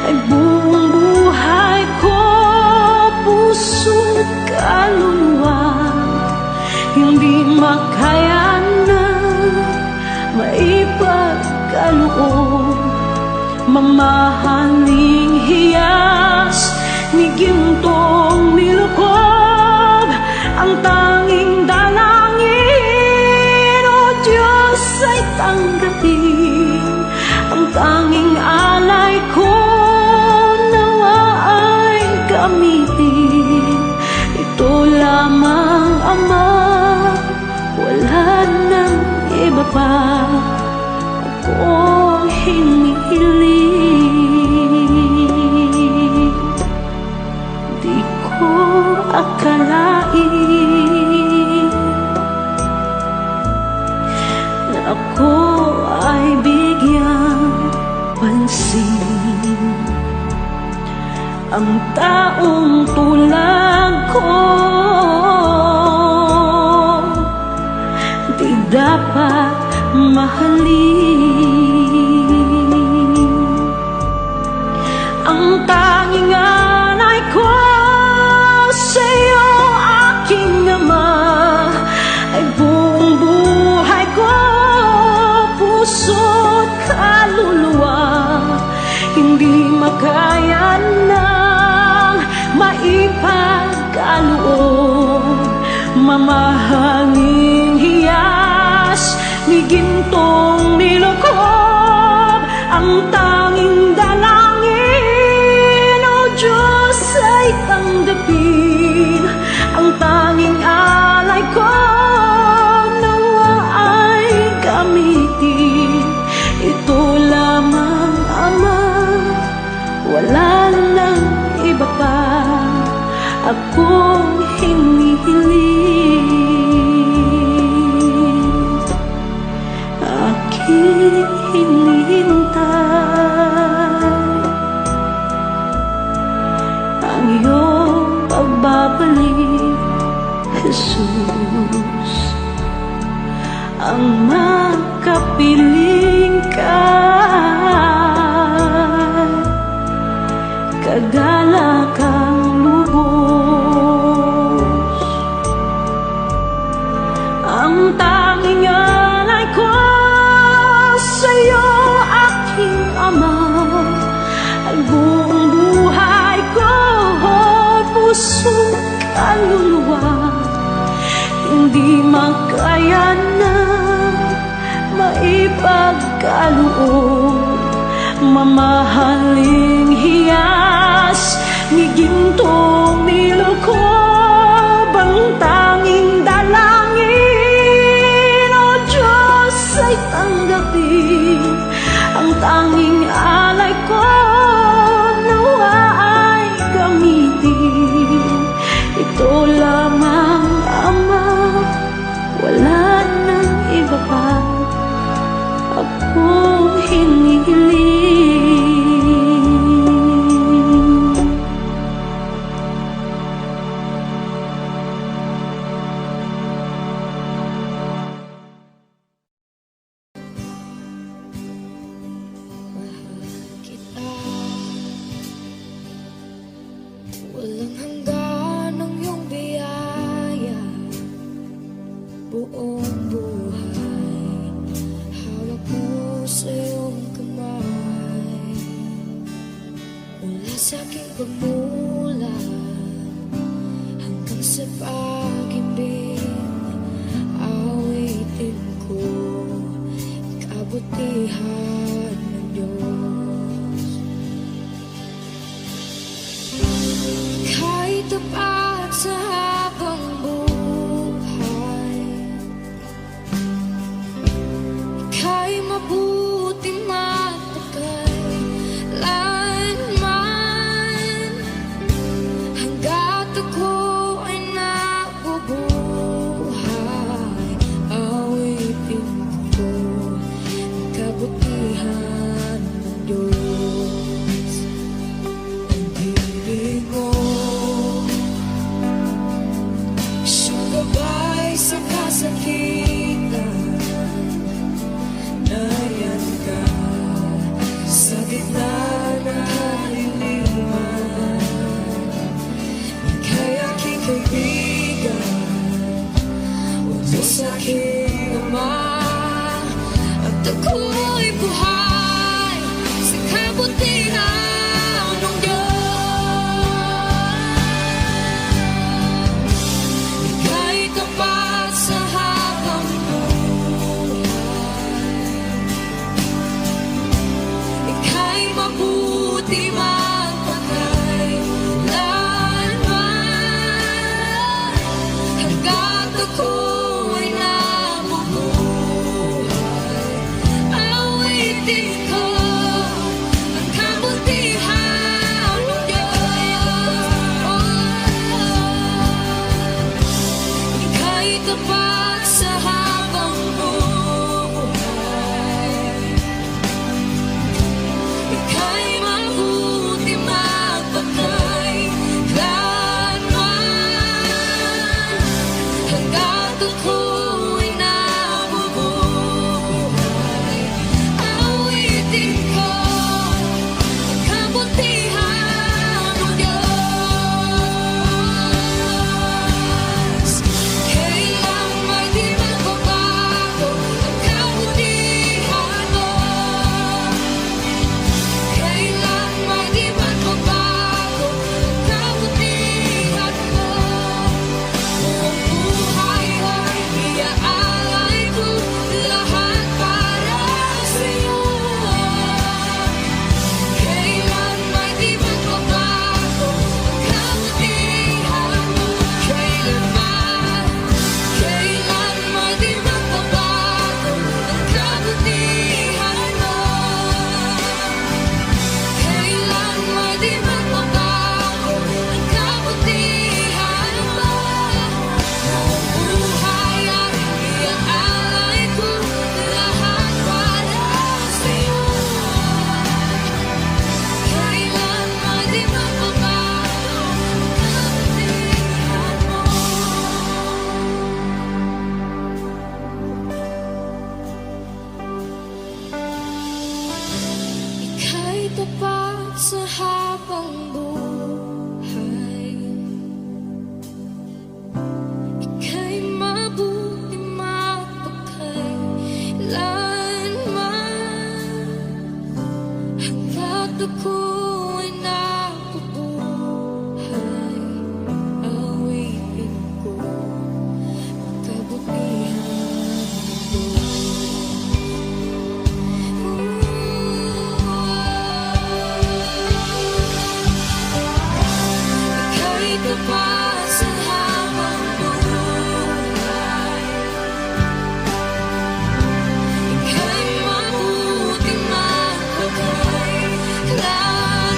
ay buong buhay ko, puso't kaluluwa, hindi makaya na maipagkaloob. Mamahaling hiyas ni gintong nilukob, ang tanging dalangin, o Diyos, ay tanggapin. Ang tanging alay ko, nawa ay gamitin. Ito lamang, Ama, wala nang iba pa akong hinihiling. Di ko akalain na ako ay bigyang pansin. Ang taong tulad ko di dapat mahalin. Ang tanging alay ko sa'yo, aking Ama, ay buong buhay ko, puso't kaluluwa, hindi makaya nang maipagkaloob. Mamahaling hiyas ni gintong nilukob, ang tanging dalangin, o Diyos, ay tanggapin. Ang tanging alay ko, nawa ay gamitin. Ito lamang, Ama, wala nang iba pa akong hinihiling. Aking hinihintay ang iyong pagbabalik, Jesus. Ang makapiling ka, kagalakang lubos. Ang tanging alay ko sa'yo, aking Ama, ay buong buhay ko, puso't kaluluwa, hindi makaya na maipagkaloob. Mamahaling hiyas ni gintong nilukob, ang tanging dalangin, o Diyos, ay tanggapin. Ang tanging alay ko, nawa ay gamitin. Ito lamang, Ama, wala nang iba pa akong hinihiling. Walang hanggan ang iyong biyaya, buong buhay hawak mo sa iyong kamay. Mula sa aking pagmulat hanggang sa pag-ibig, awitin ko kabutihan ng Diyos. Kahit tapat sa habang buhay, ika'y mabuting matagal lanman. Hanggat ako ay nabubuhay, awitin ko ang kabutihan ng Diyos. Ang ibig mo tapat sa habang buhay. Ika'y mabuti mapagkailanman, hanggat ako'y nabubuhay. Awitin ko ang kabutihan mo. Ika'y tapat sa habang buhay. Ika'y mabuting mapagkailanman,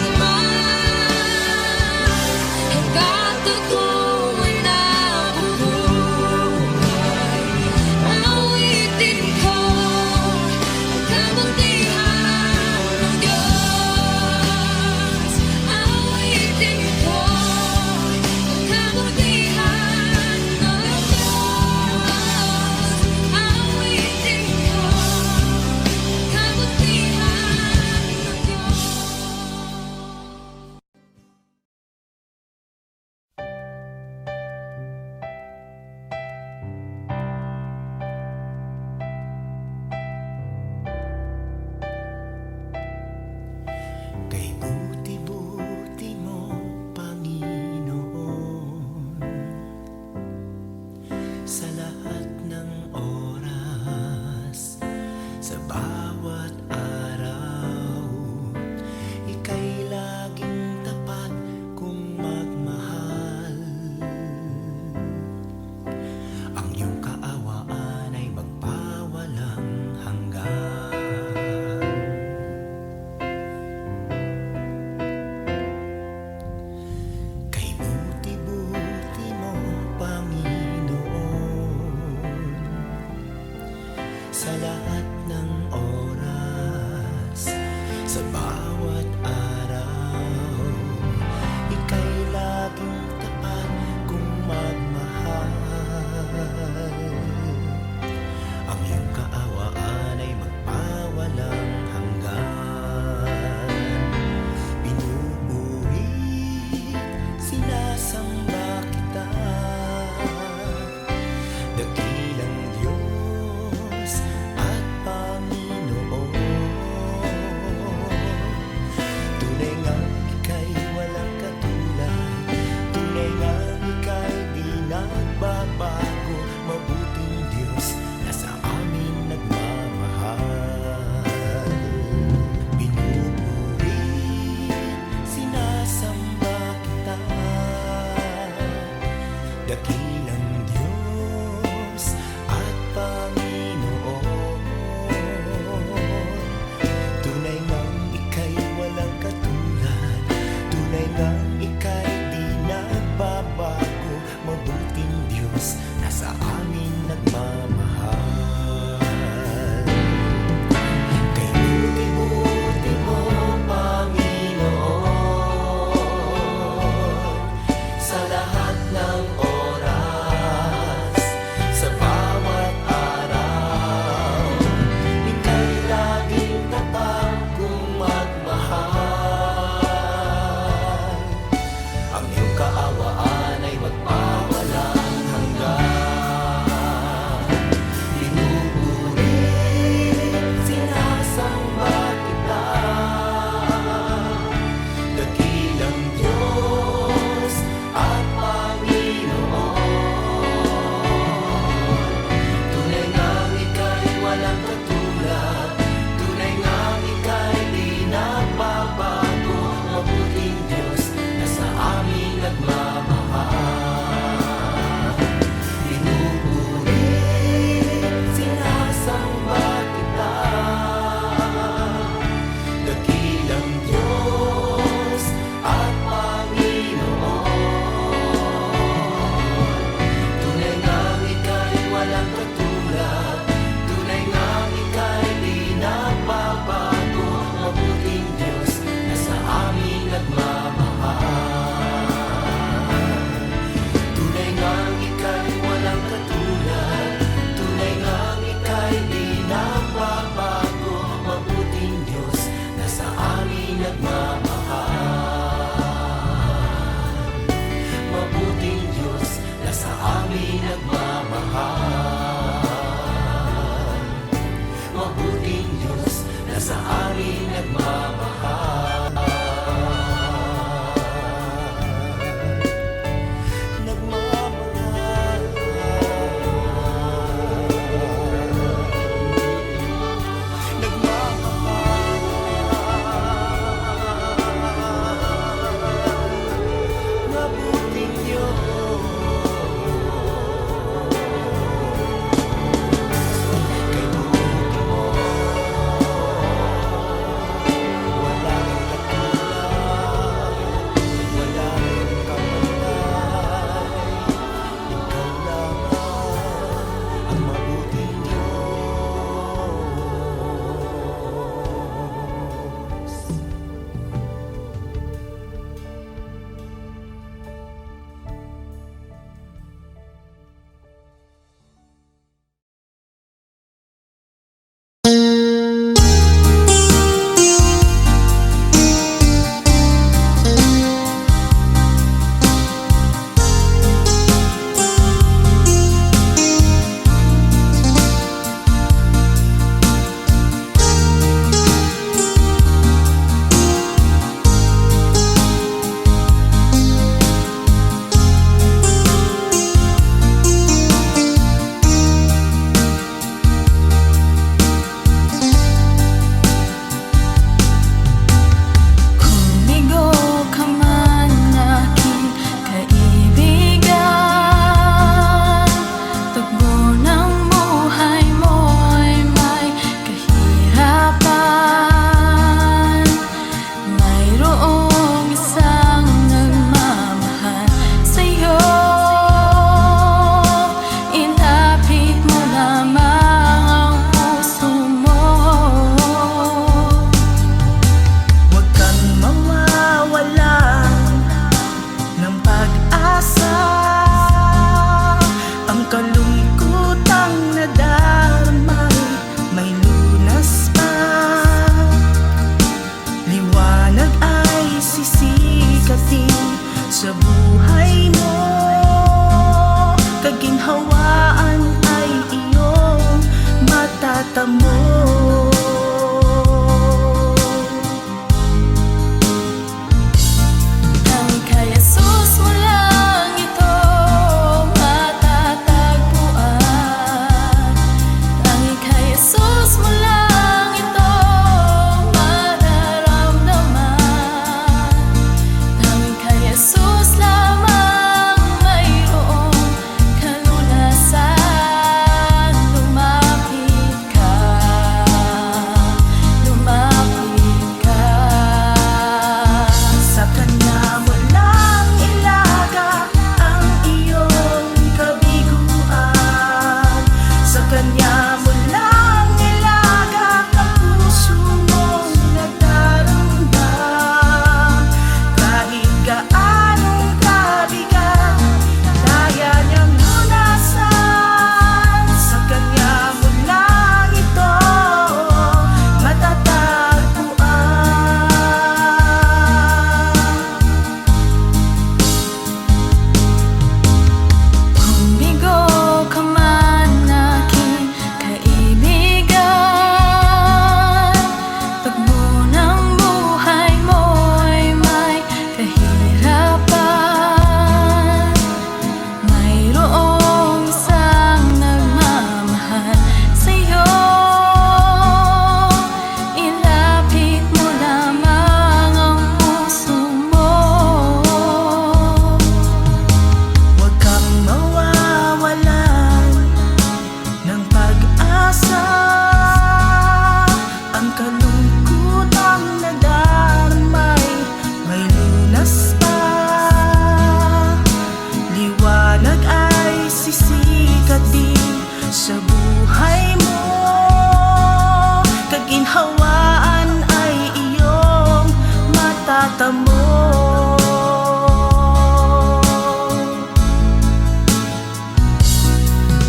mo.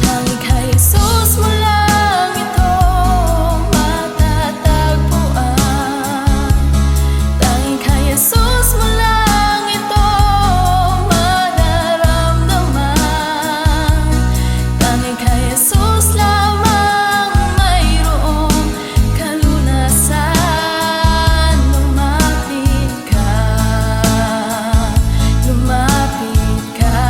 Tanging kay Jesus mo lang ito matatagpuan. Tanging kay Jesus mo lang ito mararamdaman. Tanging kay Jesus lamang mayroong kalunasan. Lumapit ka, lumapit ka.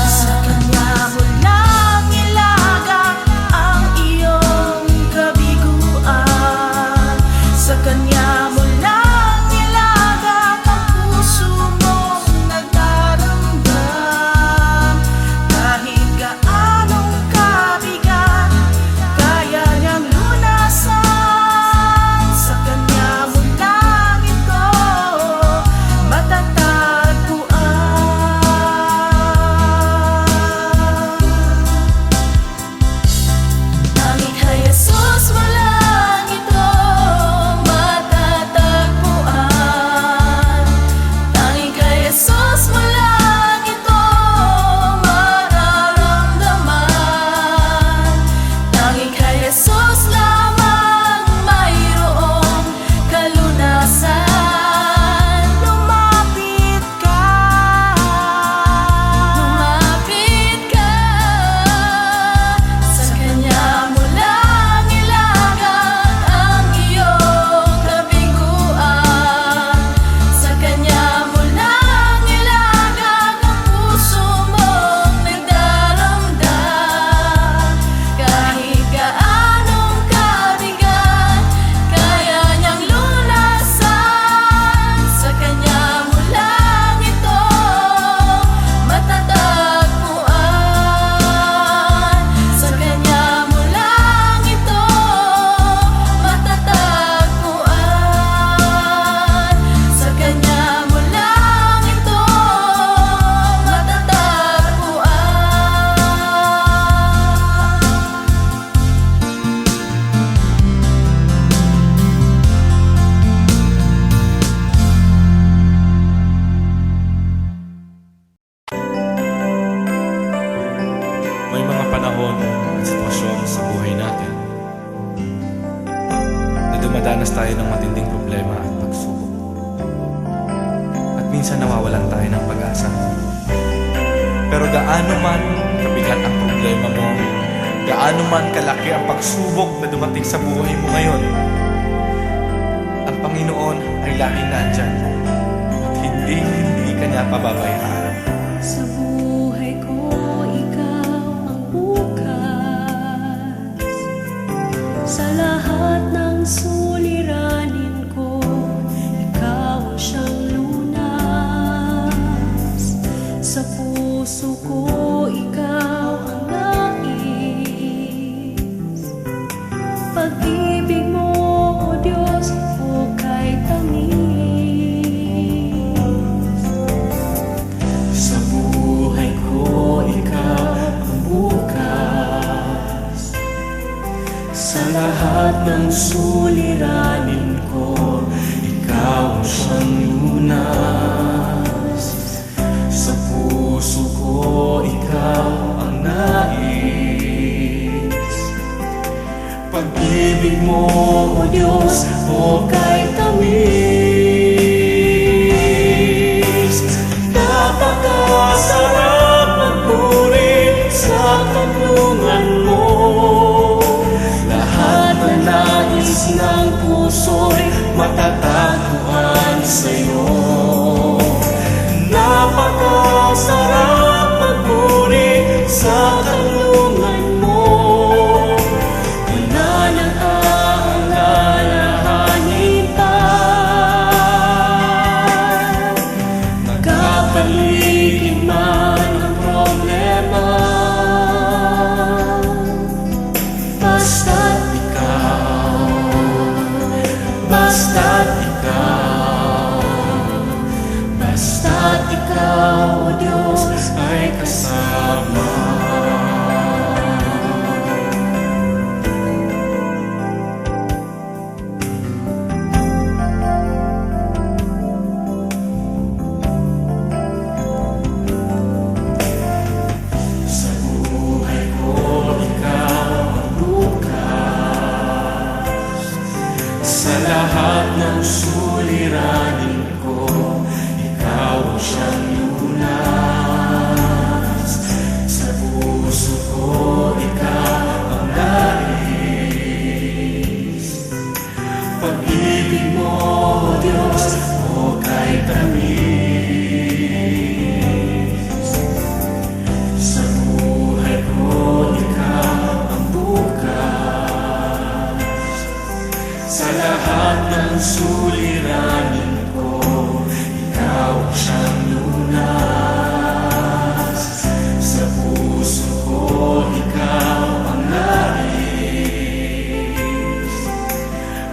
Sa Kanya mo lang ilagak ang iyong kabiguan. Sa Kanya mo lang ilagak ang puso mong nagdaramdam. Kahit gaanong kabigat, kaya niyang lunasan. Sa Kanya mo lang ito matatagpuan. Tanging kay Jesus mo lang ito matatagpuan. Tanging kay Jesus mo lang ito mararamdaman. Tanging kay Jesus lamang mayroong kalunasan. Lumapit ka, Lumapit ka. Sa Kanya mo lang ilagak ang iyong kabiguan. Sa Kanya mo lang ilagak ang puso mong nagdaramdam. Kahit gaanong kabigat, kaya niyang lunasan. Sa Kanya mo lang ito matatagpuan. Sa Kanya mo lang ito matatagpuan. Sa Kanya mo lang ito matatagpuan. May mga panahon at sitwasyon sa buhay natin na dumadanas tayo ng matinding problema at pagsubok. At minsan nawawalan tayo ng pag-asa. Pero gaano man kabigat ang problema mo, gaano man kalaki ang pagsubok na dumating sa buhay mo ngayon, ang Panginoon ay laging nandyan at hindi ka niya pababayaan. sa buhay ko ikaw ang bukas. Sa lahat ng suliranin ko, ikaw ang siyang lunas. Sa puso ko ikaw ang nais. Pag-ibig mo, O Diyos, hukay tamis. Sa buhay ko ikaw ang bukas. Sa lahat ng suliranin ko, ikaw ang siyang lunas. Sa puso ko ikaw ang nais. Pag-ibig mo, O Diyos, hukay tamis. Napakasarap magpuri sa kanlungan mo. Lahat na nais ng puso'y matatagpuan sa'yo. Napakasarap magpuri sa kanlungan mo. Wala nang aalalahanin pa. Nagkapaligid man ang problema, basta't ikaw, basta't ikaw, basta't ikaw, O Diyos, ay kasama. suliranin ko, ikaw ang siyang lunas. Sa puso ko, ikaw ang nais. Pag-ibig mo, Diyos, o kay tamis. Sa buhay ko, ikaw ang bukas. Sa lahat ng suliranin ko, ikaw ang siyang lunas. Sa puso ko, ikaw ang nais.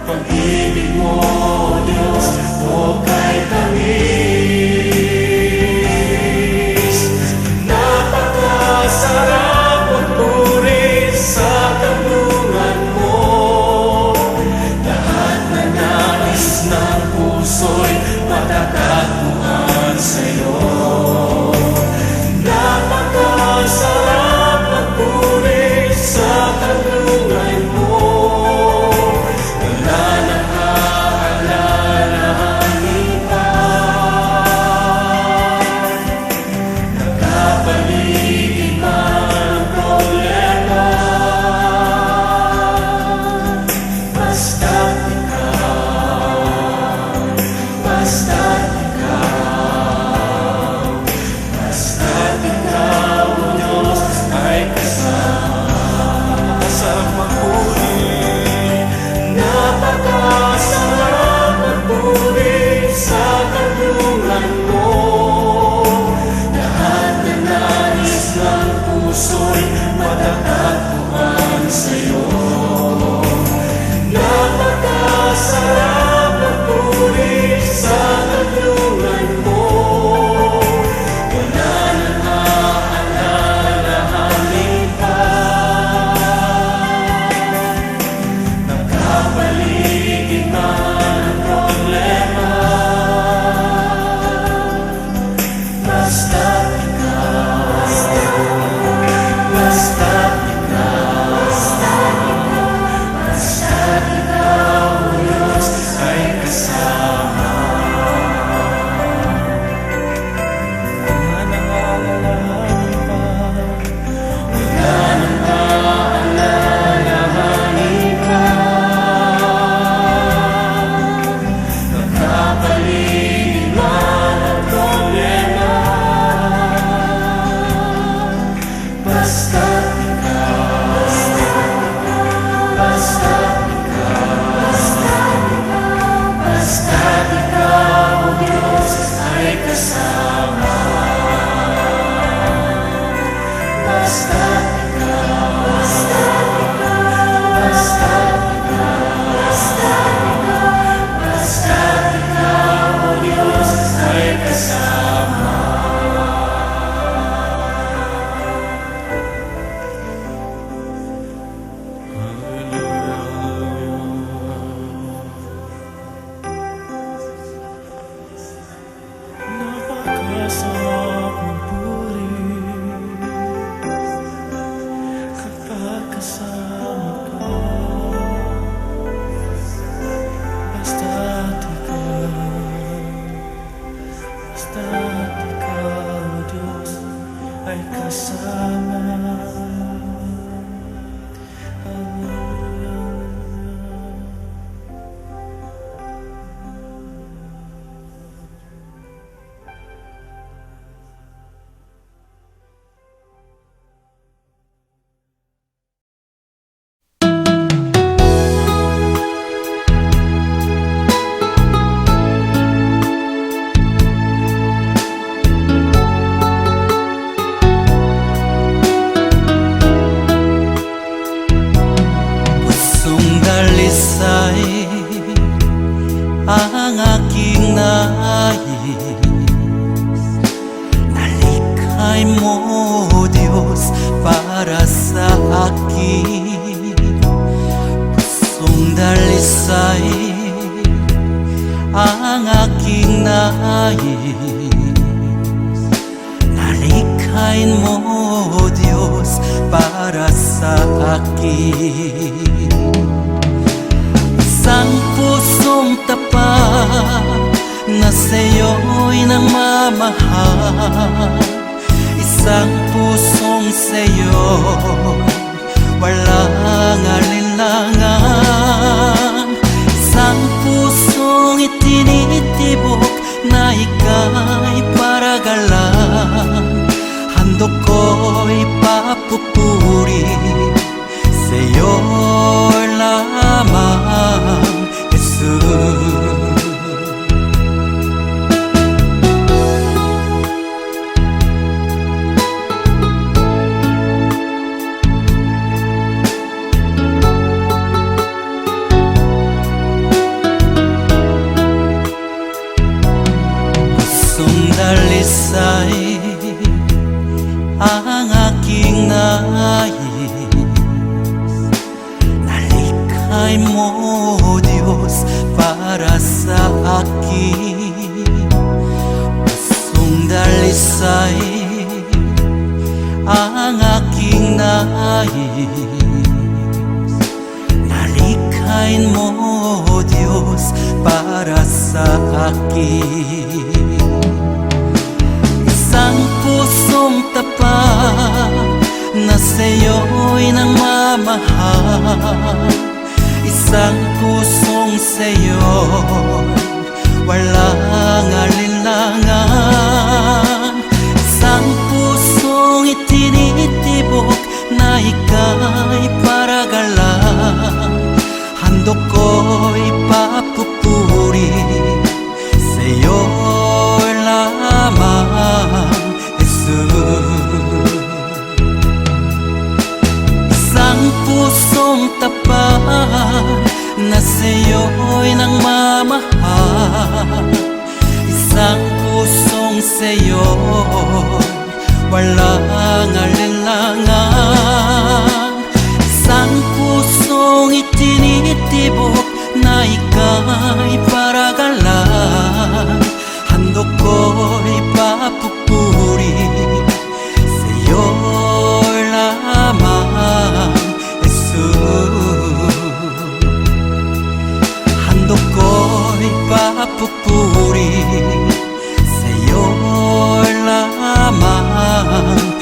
Pag-ibig mo, Diyos, o kay tamis. Napakasarap magpuri sa kanlungan mo. Lahat na nais ng puso'y matatagpuan sa'yo. Napakasarap magpuri sa kanlungan mo. Wala nang aalalahanin pa. Nakapaligid man ang problema. Basta't ikaw, basta't ikaw, basta't ikaw, O Diyos, ay kasama. Sarap magpuri, napakasarap magpuri sa kanlungan mo. Lahat na nais ng puso'y matatagpuan sa'yo. Napakasarap magpuri sa kanlungan mo. Wala nang aalalahanin pa. Nakapaligid man ang problema. Basta't ikaw, basta't ikaw, basta't ikaw, O Diyos, ay kasama. Wala nang aalalahanin pa. Wala nang aalalahanin pa. Nakapaligid man ang problema. Basta't ikaw, basta't ikaw, basta't ikaw, O Diyos, ay kasama. Basta't ikaw, basta't ikaw, O Diyos, ay kasama. Napakasarap magpuri kapag kasama ka. Basta't ikaw, O Diyos, ay kasama. Pusong dalisay ang aking nais. Nalikhay mo, Diyos, para sa akin. Pusong dalisay ang aking nais. Nalikhain mo, Diyos, para sa akin. Isang puso pusong tapat na sa'yo'y nagmamahal. Isang pusong sa'yo, walang alinlangan. Isang pusong itinitibok na ika'y paragalan. Handog ko'y papupuri sa'yo lamang, Jesus. Pusong dalisay ang aking nais, nalikhay mo, Diyos, para sa akin. Pusong dalisay ang aking nais, nalikhay mo, Diyos, para sa akin. Isang pusong tapat na sa'yo'y nagmamahal. Isang pusong sa'yo, walang alinlangan. Isang pusong itinitibok na ika'y paragalan. Handog ko'y papupuri sa'yo lamang, Jesus. Isang pusong tapat na sa'yo'y nagmamahal. Isang pusong sa'yo, walang alinlangan. Isang pusong itinitibok na ika'y paragalan. Handog ko'y papupuri sa'yo lamang, Jesus. Handog ko'y papupuri sa'yo lamang,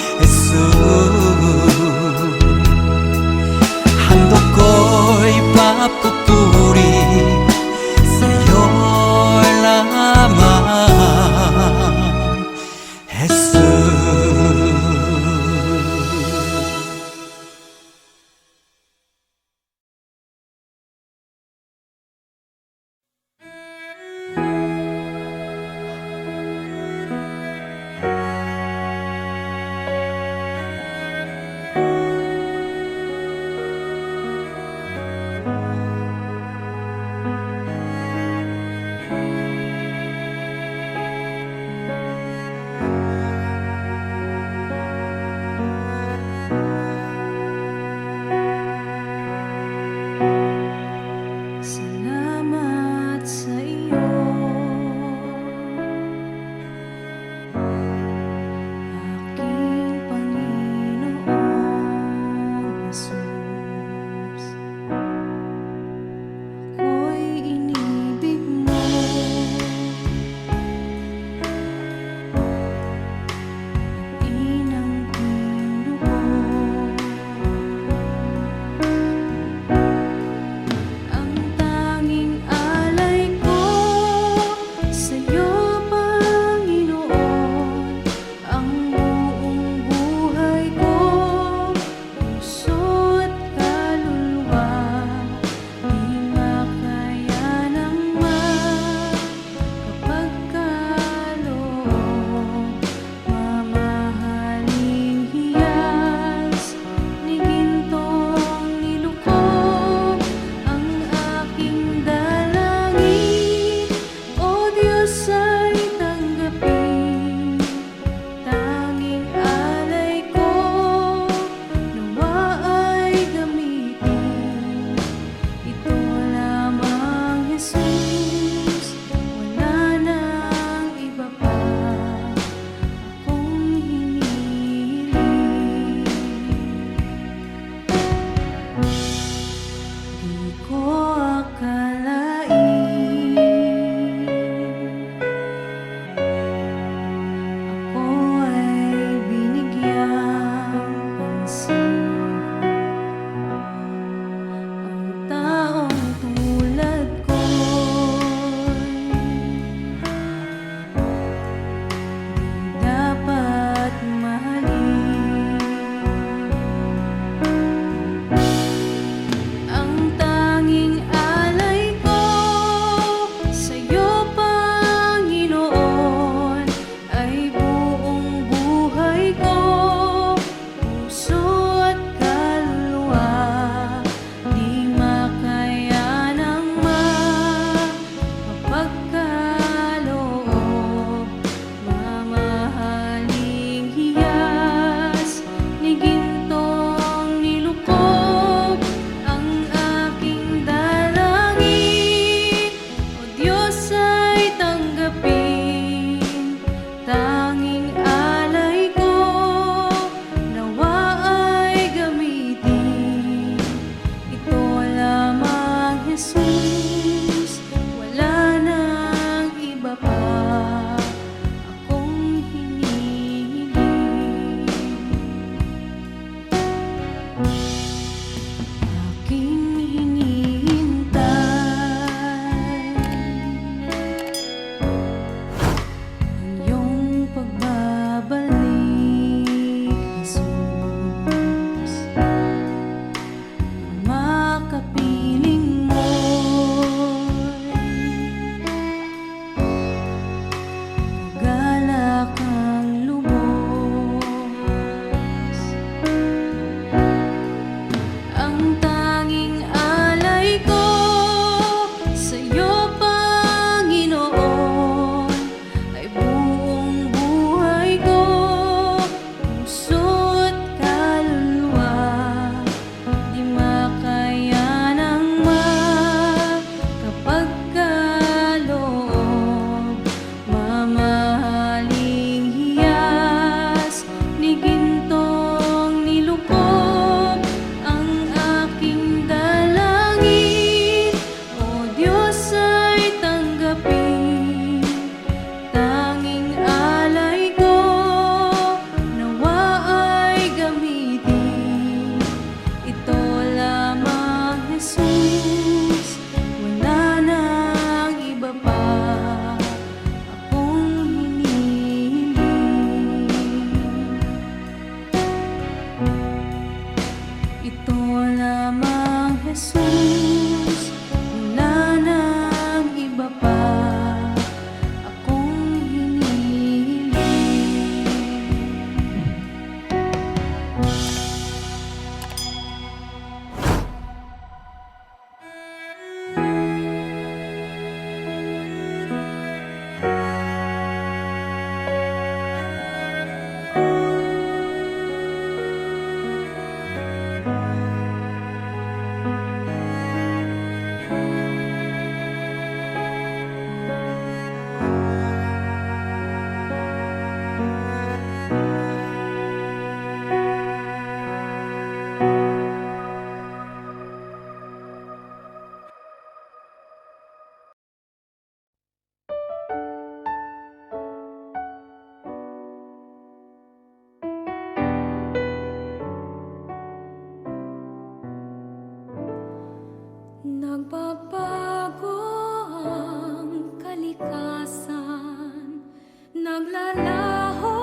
kinabukasan, naglalaho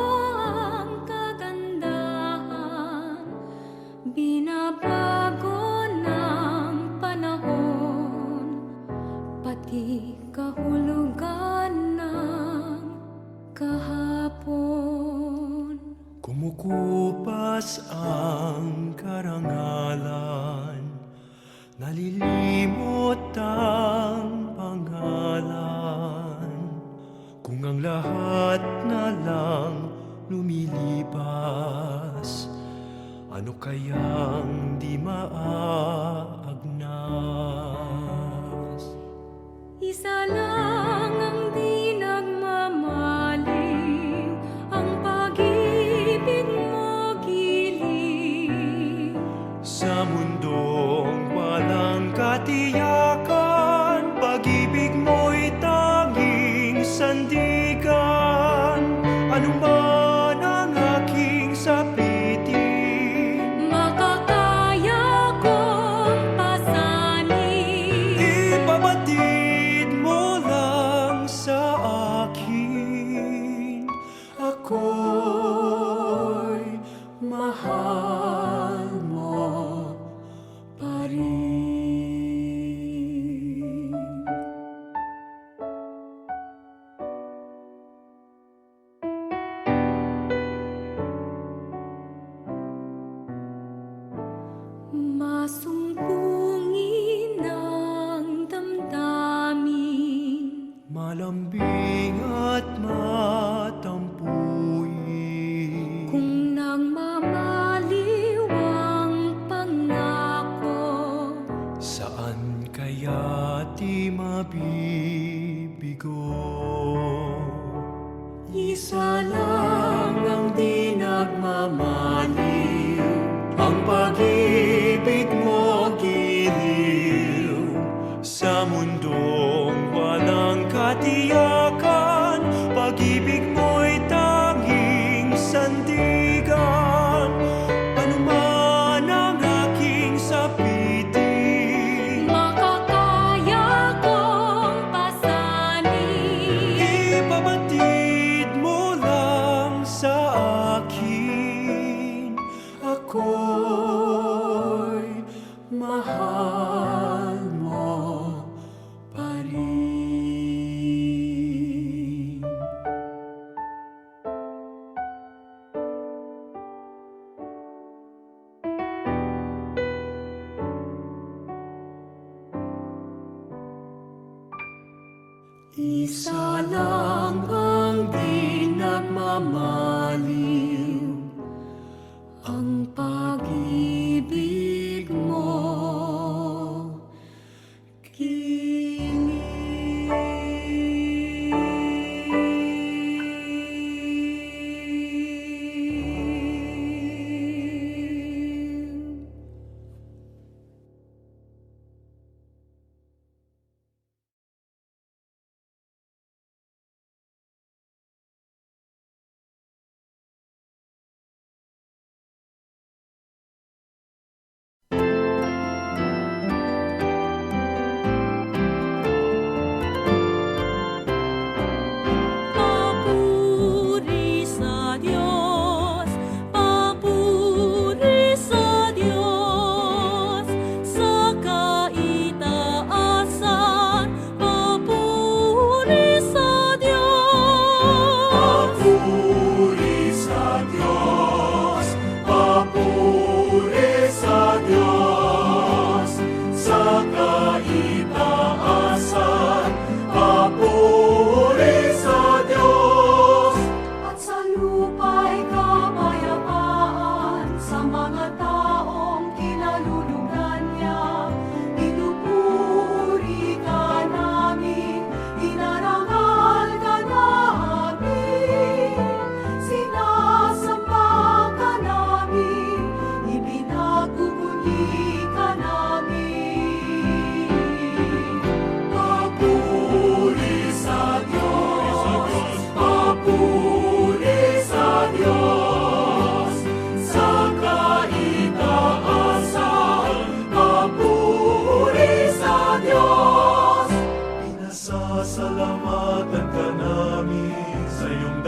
ang kagandahan, binabago ng panahon, pati kahulugan ng kahapon. Kumukupas ang karangalan, nalilimot ang pangalan. Kung ang lahat na lang lumilipas, ano kayang di maagnas? Isa lang ang di nagmamaliw, ang pag-ibig mo giling. Sa mundong walang katiyakan, pag-ibig mo'y tanging sandigan. Ano man ang aking sapitin, Makakaya kong pasanin. ipabatid mo lang sa akin. Ako'y mahal mo pa rin. Masumpungin ang damdamin, Malambing at matampuin. kung nagmamaliw ang pangako. Saan kaya di mabibigo? Isa lang ang di nagmamaliw, ang pag-ibig mo giliw. Sa mundong walang katiyakan, pag-ibig mo'y tanging sandigan. Ano man ang aking sapitin, Makakaya kong pasanin. ipabatid mo lang sa akin. Ako'y mahal mo pa rin. Isa lang ang di nagmamaliw, ang pag-ibig mo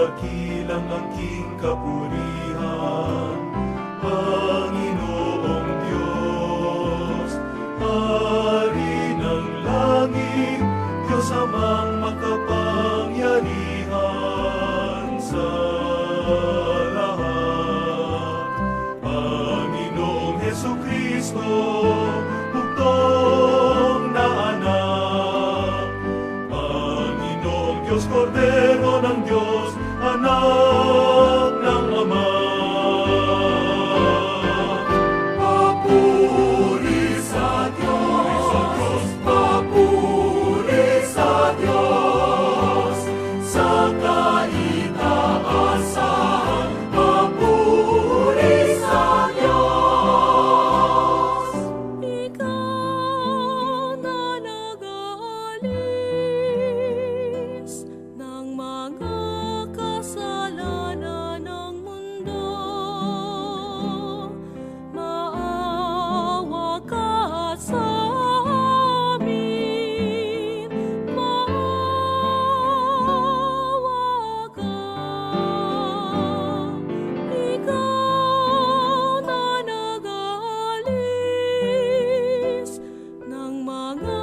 dakilang aking kapurihan, Panginoong Diyos, Hari ng langit, Diyos amang makapangyarihan sa lahat. Panginoong Hesukristo, bugtong na anak, Panginoong Diyos, Kordero ng Diyos, anak ng Ama. Papuri sa Diyos, papuri sa Diyos, sa kaitaasan, papuri sa Diyos. Ikaw na nag-aalis ng mga kasalanan ng mundo, maawa ka sa amin, maawa ka. Ikaw na nag-aalis ng mga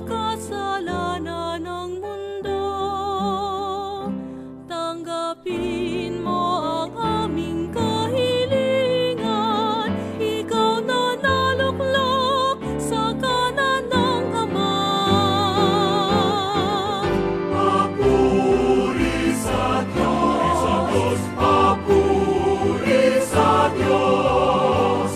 kasalanan ng mundo, tanggapin mo ang aming kahilingan. Ikaw na naluklok sa kanan ng Ama. Papuri sa Diyos, papuri sa Diyos,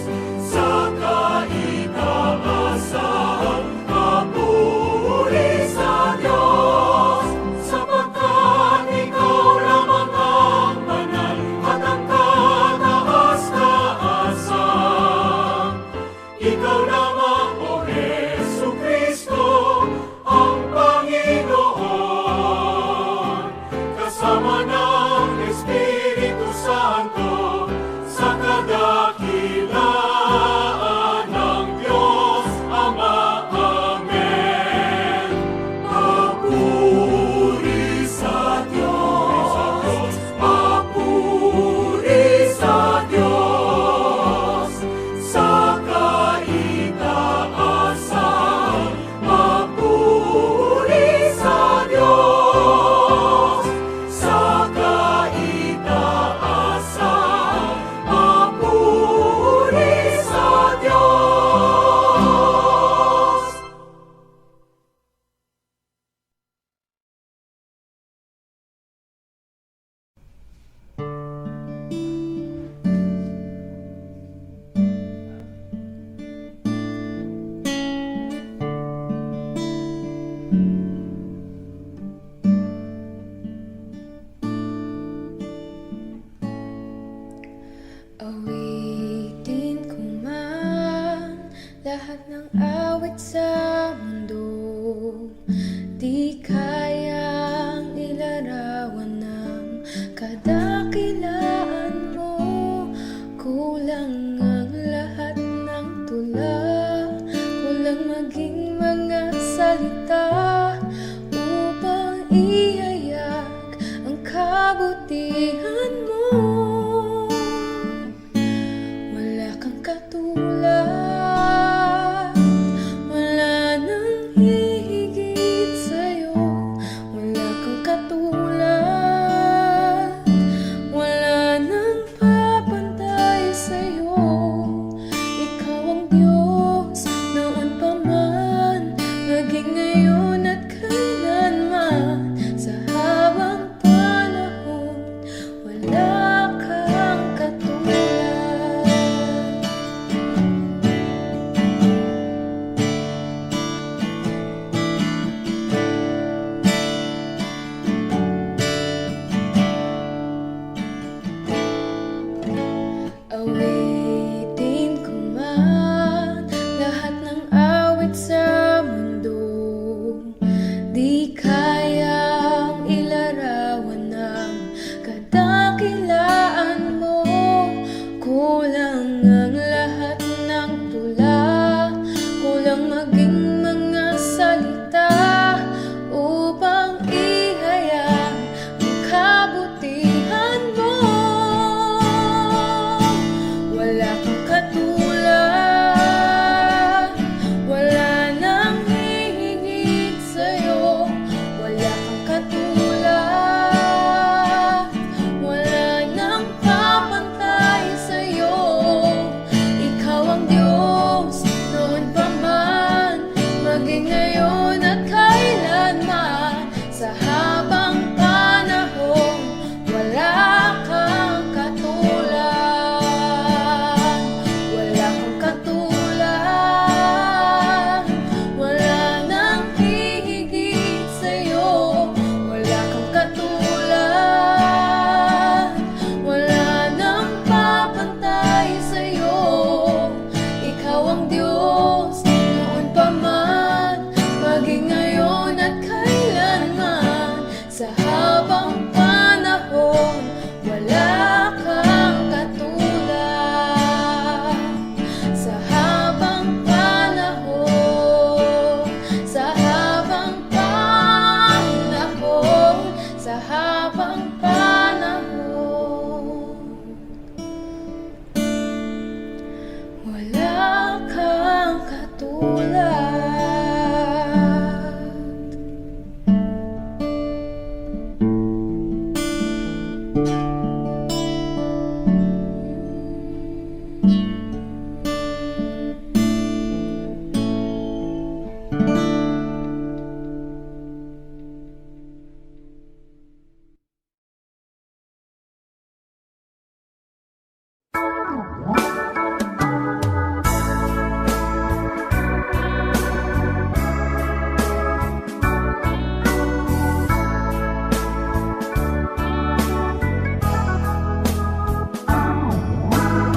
sa kaitaasan, papuri sa Diyos, sapagkat ikaw lamang ang banal at ang kataas-taasan. Ikaw lamang, O Hesukristo, ang Panginoon, kasama ng Espiritu Santo, sa kadakilaan ng Diyos Ama. Amen. Papuri sa Diyos, papuri sa Diyos, sa kaitaasan, papuri sa Diyos, sa kaitaasan, papuri sa Diyos. Awitin ko man lahat ng awit sa mundo, di kayang ilarawan ng kadakilaan mo. Kulang ang lahat ng tula, kulang maging mga salita upang ihayag ang kabutihan mo. Wala kang katulad, wala nang hihigit sa'yo. Wala kang katulad, wala nang papantay sa'yo. Ikaw ang Diyos noon pa man, maging ngayon at kailanman. Sa habang panahon, wala habang panahon wala kang katulad. Sa habang panahon, sa habang panahon, sa habang panahon, wala kang katulad.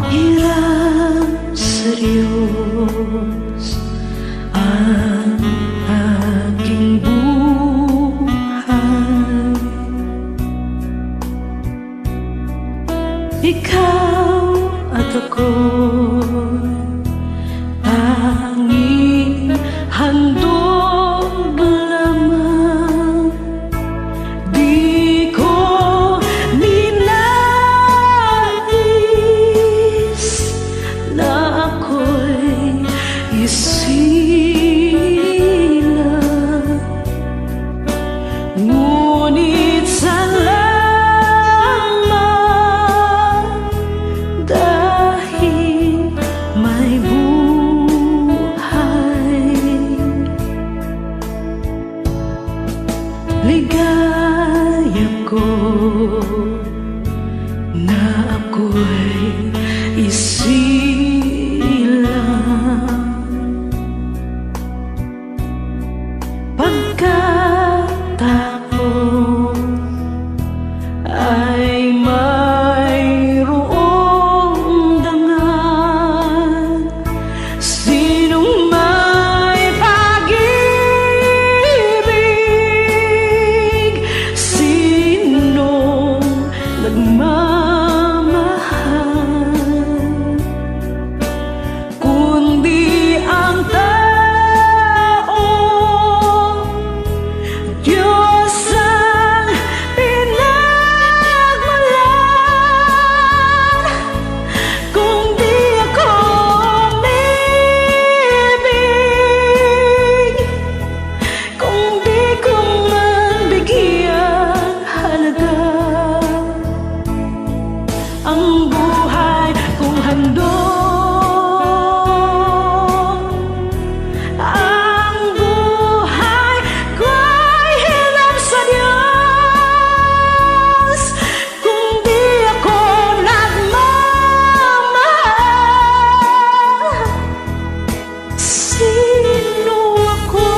Hirap serius ang aking buhay. Ikaw at ako'y tanging handog lamang. Di ko ninais na ako'y isilang, ngunit salamat dahil may buhay. Ligaya ko na ako'y isilang, pagkataon ay mayroong dangal. Sinong may pag-ibig, sinong nagmamahal, kundi ang tao. Diyos ang pinagmulan. Kung di ako umibig, kung di ko man bigyang halaga ang buhay kong handog, ang buhay ko'y hirap sa Diyos. Kung di ako nagmamahal, sino ako?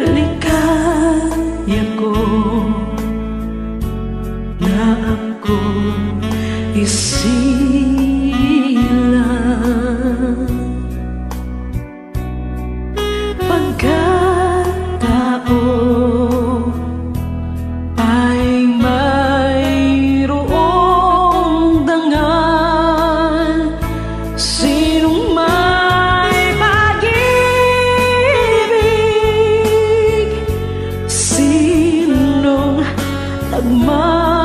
Ligaya ko na ako isilang, pagkataon ay mayroong dangal. Sinong may pag-ibig, sinong nagmamahal,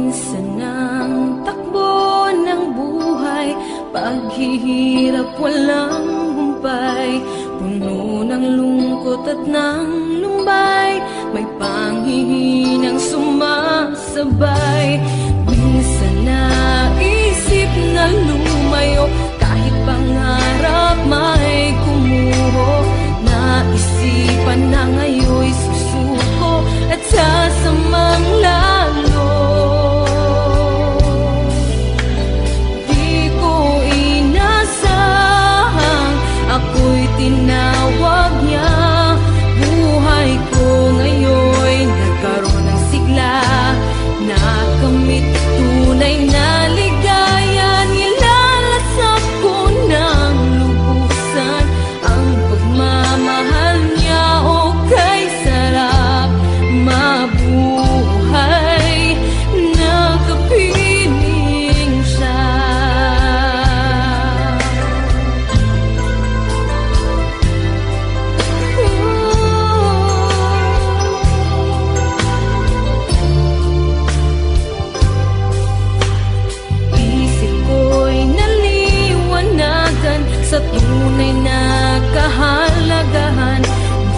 Minsan ang takbo ng buhay, paghihirap walang humpay, puno ng lungkot at ng lumbay, may panghihinang sumasabay. Minsan naisip na lumayo, kahit pangarap may kumuho. Naisipan na ngayon'y susuko at sasamang lalo. Di ko inasahang ako'y tinawag niya. Buhay ko ngayon'y nagkaroon ng sigla, nakamit tunay na ligaya. Nilalasap ko ng lubusan ang pagmamahal niya. O kay sarap mabuhay, nakapiling siya. Isip ko'y naliwanagan sa tunay na kahalagahan.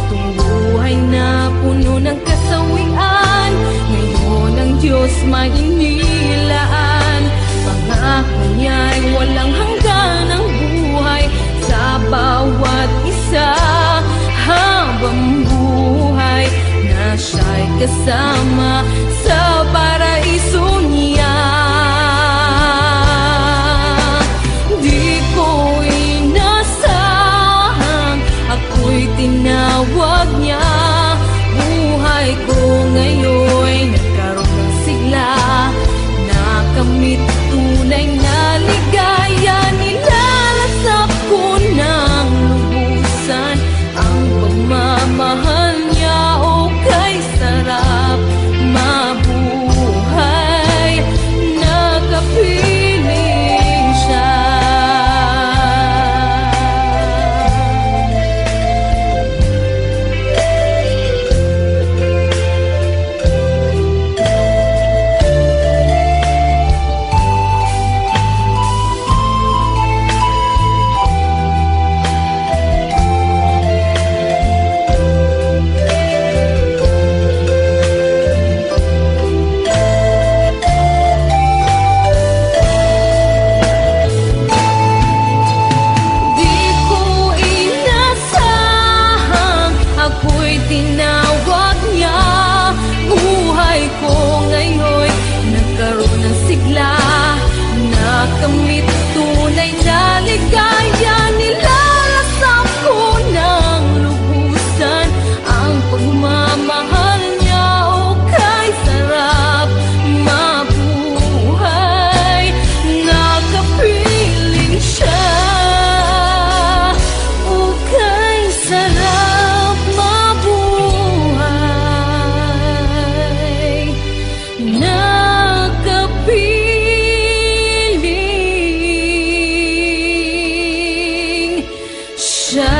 Itong buhay na puno ng kasawian, ngayon ang Diyos may inilaan. Pangako niya'y walang hanggan ang buhay sa bawat isa. Habang buhay na siya'y kasama sa paraiso niya. Di ko inasahang ako'y tinawag niya. Buhay ko ngayon'y nagkaroon ng sigla, nakamit tunay na ligaya. Nilalasap ko ng lubusan ang pagmamahal niya. O kay sarap mabuhay, nakapiling siya. Di ko inasahang ako'y tinawag niya. Buhay ko ngayon'y nagkaroon ng sigla, nakamit tunay na ligaya. Nilalasap ko ng lubusan ang pagmamahal niya. O kay sarap mabuhay, nakapiling siya. O kay sarap mabuhay, nakapiling siya.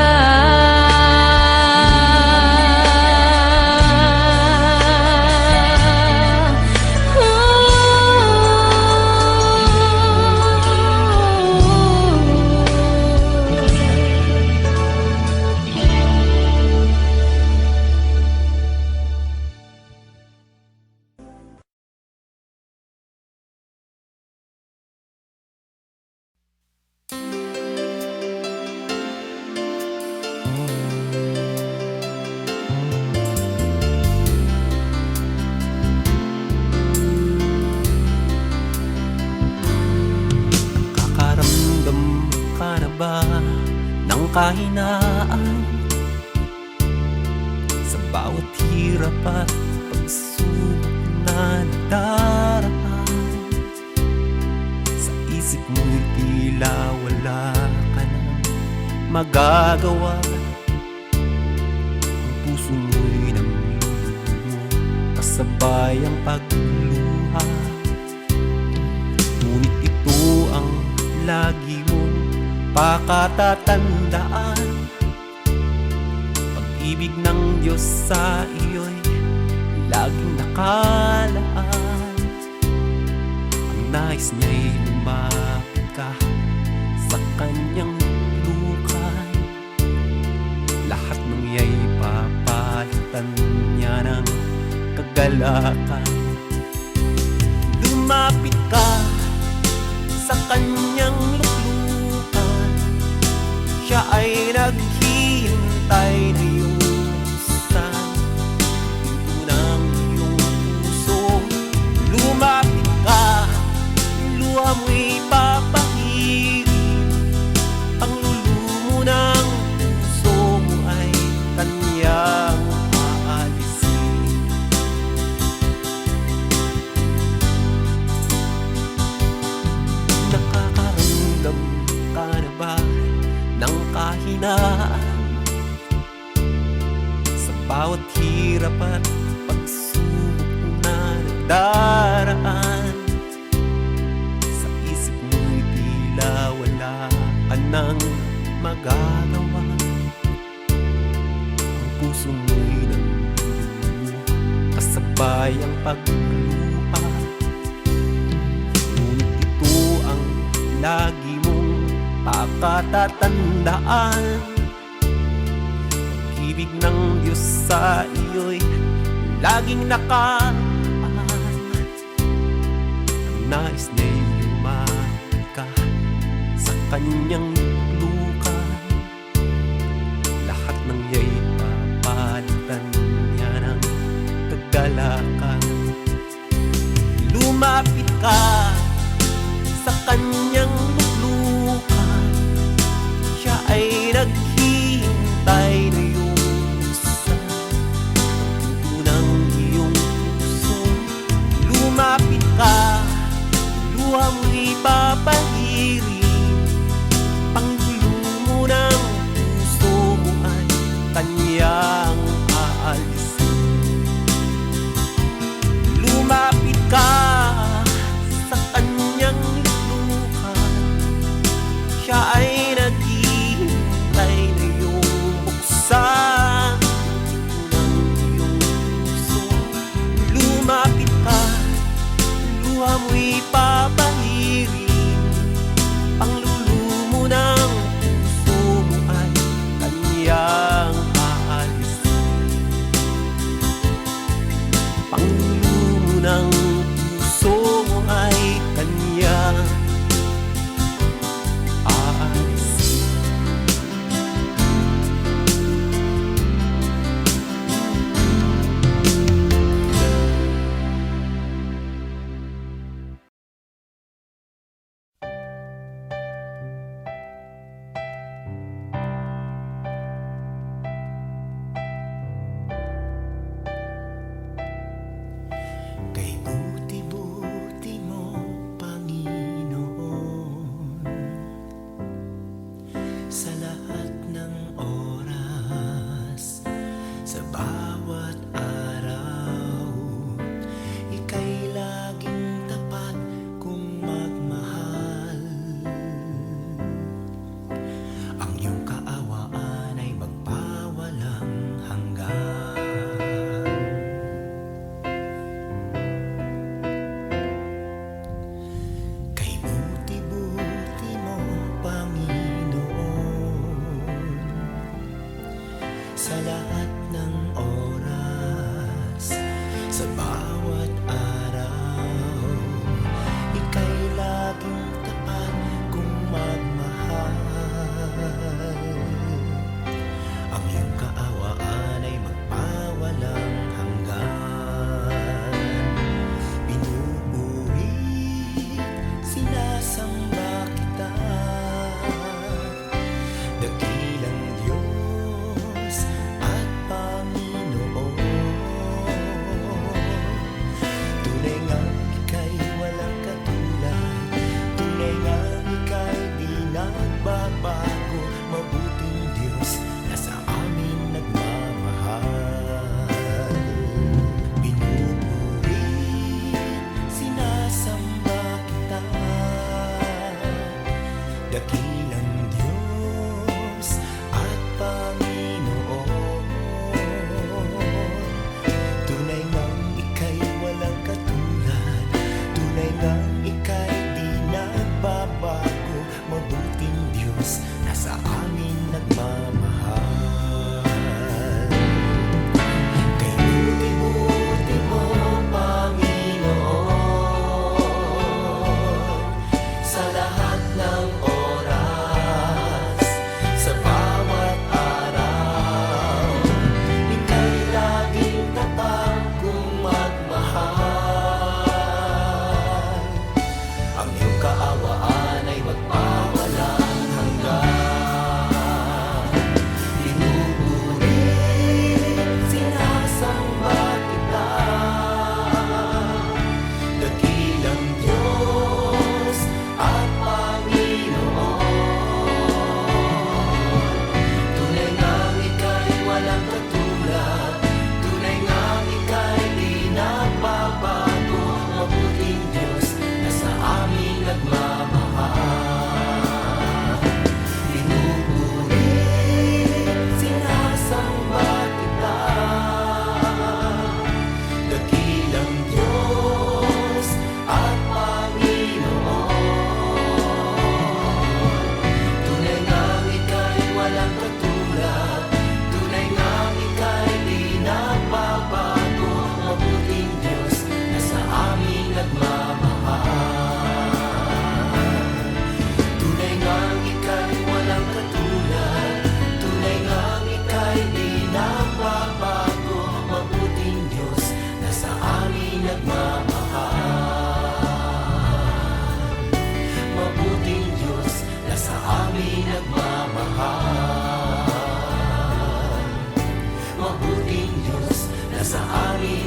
Nakakaramdam ka na ba ng kahinaan sa bawat hirap at pagsubok na nadaraan? Sa isip mo'y tila wala ka nang magagawa. Ang puso mo'y namlulumo, kasabay ang pagluha. Ngunit ito ang lagi mong pakatatandaan. Pag-ibig ng Diyos sa iyo'y laging nakalaan. kagalakan. Lumapit ka sa kanyang luklukan, siya ay naghihintay na yusan pinto ng iyong puso. Lumapit ka, luha mo'y papahirin, ang lulumo ng puso mo ay kanyang aalisin. Nakakaramdam ka na ba ng kahinaan sa bawat hirap at pagsubok na nagdaraan? Sa isip mo'y tila wala ka nang magagawa, ang puso mo'y nangulumo kasabay ang pagluha. Ngunit ito ang lagi mong pakatatandaan, pag-ibig ng Diyos sa iyo'y laging nakaan. Ang nais niya'y lumapit ka sa kanyang lukan, lahat ng iya'y papalitan niya ng kagalakan. Lumapit ka sa kanyang luklukan, siya ay naghihintay na yusan ang pinto ng iyong puso. Lumapit ka, luha mo'y papahirin, panggulo ng puso mo ay kanyang aalisin. Lumapit ka sa kanyang luklukan,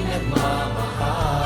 nagmamahal.